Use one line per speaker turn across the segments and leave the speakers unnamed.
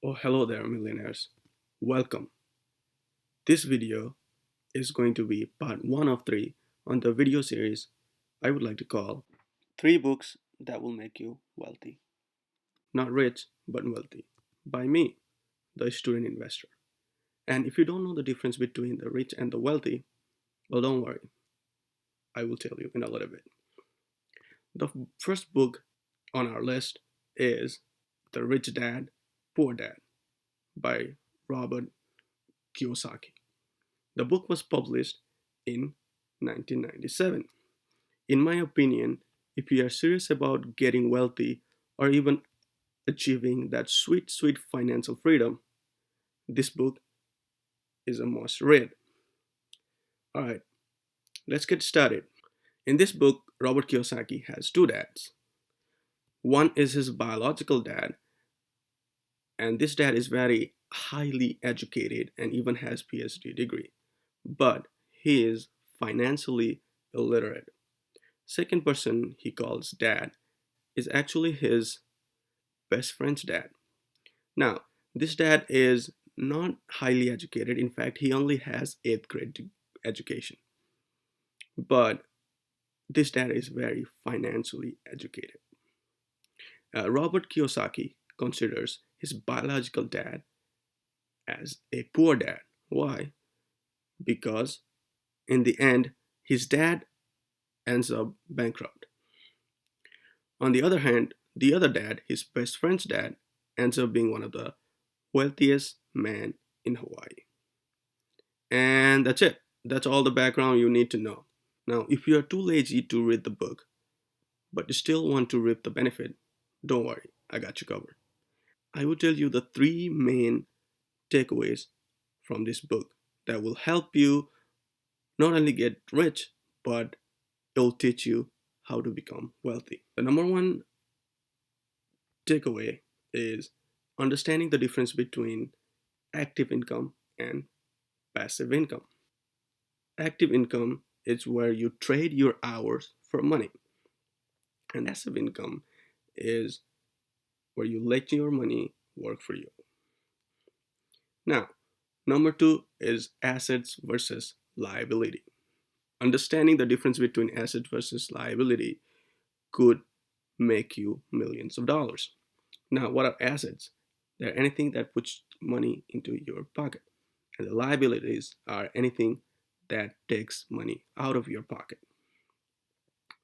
Oh, hello there, millionaires. Welcome. This video is going to be part one of three on the video series I would like to call Three Books That Will Make You Wealthy. Not rich, but wealthy. By me, the student investor. And if you don't know the difference between the rich and the wealthy, well, don't worry. I will tell you in a little bit. The first book on our list is The Rich Dad, Poor Dad by Robert Kiyosaki. The book was published in 1997. In my opinion, if you are serious about getting wealthy or even achieving that sweet, sweet financial freedom, this book is a must read. Alright, let's get started. In this book, Robert Kiyosaki has two dads. One is his biological dad, and this dad is very highly educated and even has PhD degree, but he is financially illiterate. Second person he calls dad is actually his best friend's dad. Now, this dad is not highly educated. In fact, he only has 8th grade education. But this dad is very financially educated. Robert Kiyosaki considers his biological dad as a poor dad. Why? Because in the end, his dad ends up bankrupt. On the other hand, the other dad, his best friend's dad, ends up being one of the wealthiest men in Hawaii. And that's it. That's all the background you need to know. Now, if you are too lazy to read the book, but you still want to reap the benefit, don't worry, I got you covered. I will tell you the three main takeaways from this book that will help you not only get rich, but it will teach you how to become wealthy. The number one takeaway is understanding the difference between active income and passive income. Active income is where you trade your hours for money, and passive income is where you let your money work for you. Now, number two is assets versus liability. Understanding the difference between asset versus liability could make you millions of dollars. Now, what are assets? They're anything that puts money into your pocket. And the liabilities are anything that takes money out of your pocket.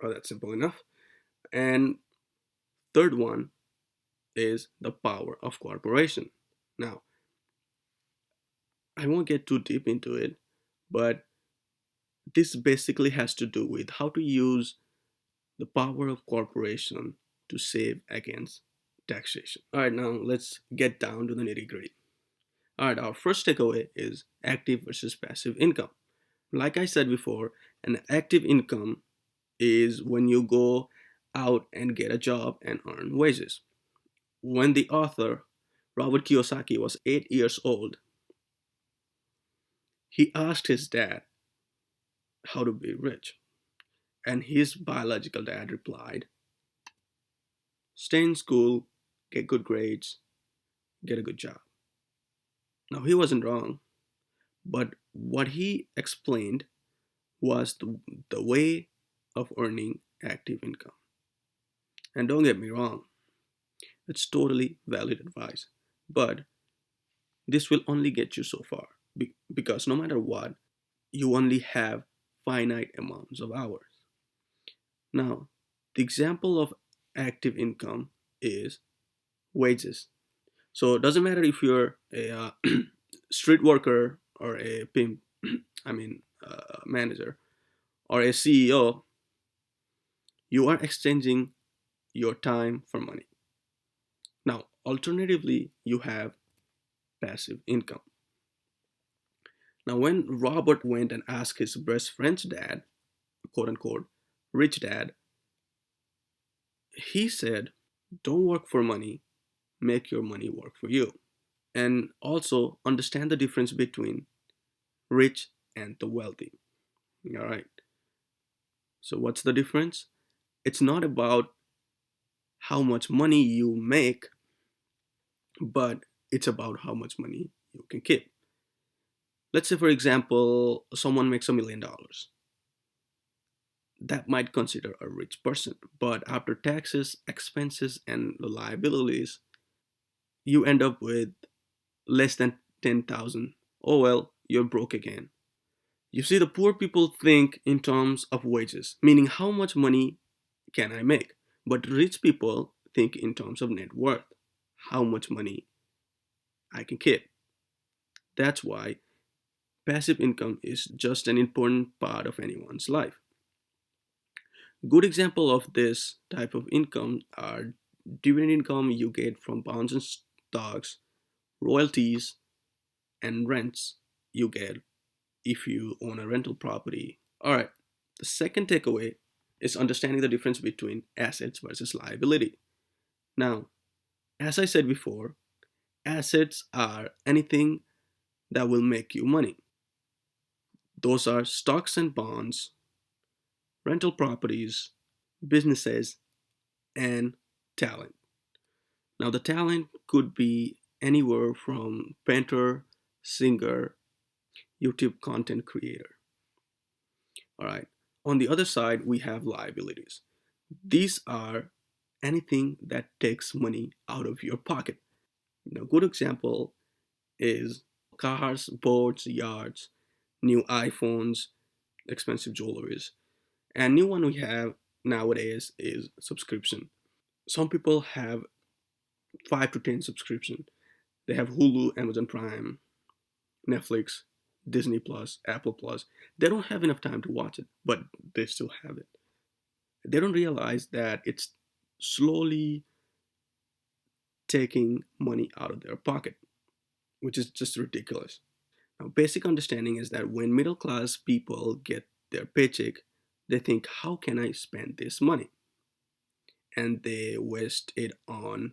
Oh, that's simple enough. And third one is the power of corporation. Now, I won't get too deep into it, but this basically has to do with how to use the power of corporation to save against taxation. All right, now let's get down to the nitty gritty. All right, our first takeaway is active versus passive income. Like I said before, an active income is when you go out and get a job and earn wages. When the author, Robert Kiyosaki, was 8 years old, he asked his dad how to be rich. And his biological dad replied, stay in school, get good grades, get a good job. Now, he wasn't wrong, but what he explained was the way of earning active income. And don't get me wrong, it's totally valid advice. But this will only get you so far because no matter what, you only have finite amounts of hours. Now, the example of active income is wages. So it doesn't matter if you're a street worker or a pimp, manager or a CEO, you are exchanging your time for money. Now, alternatively, you have passive income. Now, when Robert went and asked his best friend's dad, quote unquote, rich dad, he said, don't work for money, make your money work for you. And also understand the difference between rich and the wealthy. All right. So, what's the difference? It's not about how much money you make, but It's about how much money you can keep. Let's say, for example, someone makes $1 million. That might consider a rich person, but after taxes, expenses, and liabilities, you end up with less than 10,000. Oh well, you're broke again. You see, the poor people think in terms of wages, meaning how much money can I make? But rich people think in terms of net worth, how much money I can keep. That's why passive income is just an important part of anyone's life. Good example of this type of income are dividend income you get from bonds and stocks, royalties, and rents you get if you own a rental property. All right, the second takeaway is understanding the difference between assets versus liability. Now, as I said before, assets are anything that will make you money. Those are stocks and bonds, rental properties, businesses, and talent. Now, the talent could be anywhere from painter, singer, YouTube content creator. All right. On the other side, we have liabilities. These are anything that takes money out of your pocket. A good example is cars, boats, yachts, new iPhones, expensive jewelries. And new one we have nowadays is subscription. Some people have 5 to 10 subscription. They have Hulu, Amazon Prime, Netflix, Disney Plus, Apple Plus. They don't have enough time to watch it, but they still have it. They don't realize that it's slowly taking money out of their pocket, which is just ridiculous. Now, basic understanding is that when middle class people get their paycheck, they think, how can I spend this money? And they waste it on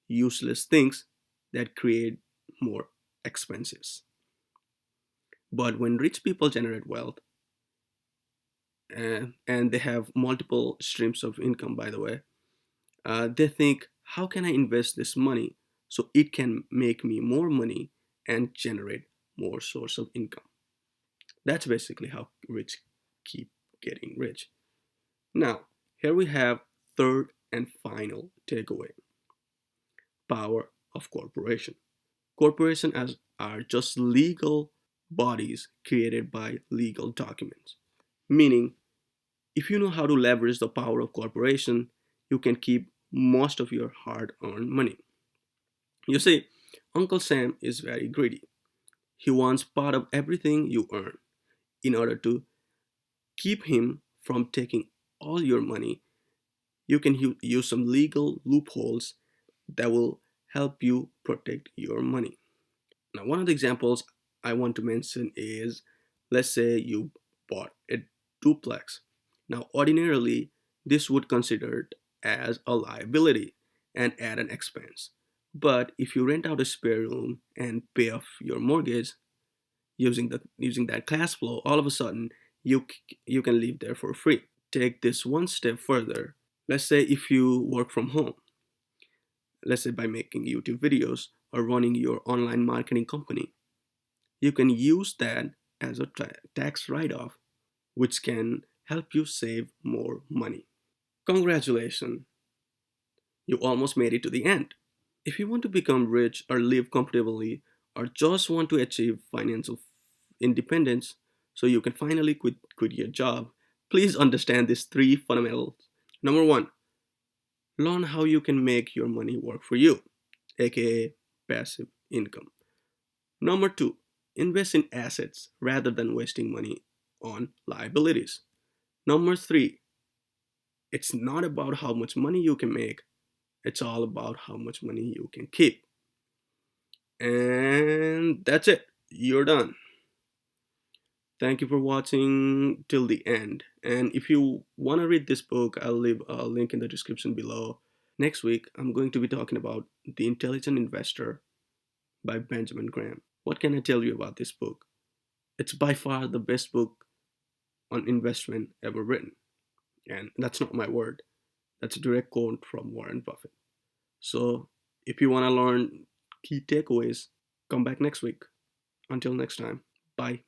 useless things that create more expenses. But when rich people generate wealth, and they have multiple streams of income, by the way, they think, how can I invest this money so it can make me more money and generate more source of income? That's basically how rich keep getting rich. Now, here we have third and final takeaway: power of corporation. Corporations are just legal bodies created by legal documents. Meaning, if you know how to leverage the power of corporation, you can keep most of your hard-earned money. You see, Uncle Sam is very greedy. He wants part of everything you earn in order to keep him from taking all your money. You can use some legal loopholes that will help you protect your money. Now, one of the examples I want to mention is, let's say you bought a duplex. Now, ordinarily, this would considered as a liability and at an expense. But if you rent out a spare room and pay off your mortgage using that cash flow, all of a sudden you can live there for free. Take this one step further. Let's say if you work from home, let's say by making YouTube videos or running your online marketing company, you can use that as a tax write-off, which can help you save more money. Congratulations, you almost made it to the end. If you want to become rich or live comfortably or just want to achieve financial independence so you can finally quit your job, please understand these three fundamentals. Number one, learn how you can make your money work for you, aka passive income. Number two, invest in assets rather than wasting money on liabilities. Number three, it's not about how much money you can make, it's all about how much money you can keep. And that's it. You're done. Thank you for watching till the end. And if you want to read this book, I'll leave a link in the description below. Next week, I'm going to be talking about The Intelligent Investor by Benjamin Graham. What can I tell you about this book? It's by far the best book on investment ever written. And that's not my word, that's a direct quote from Warren Buffett. So if you want to learn key takeaways. Come back next week. Until next time, bye.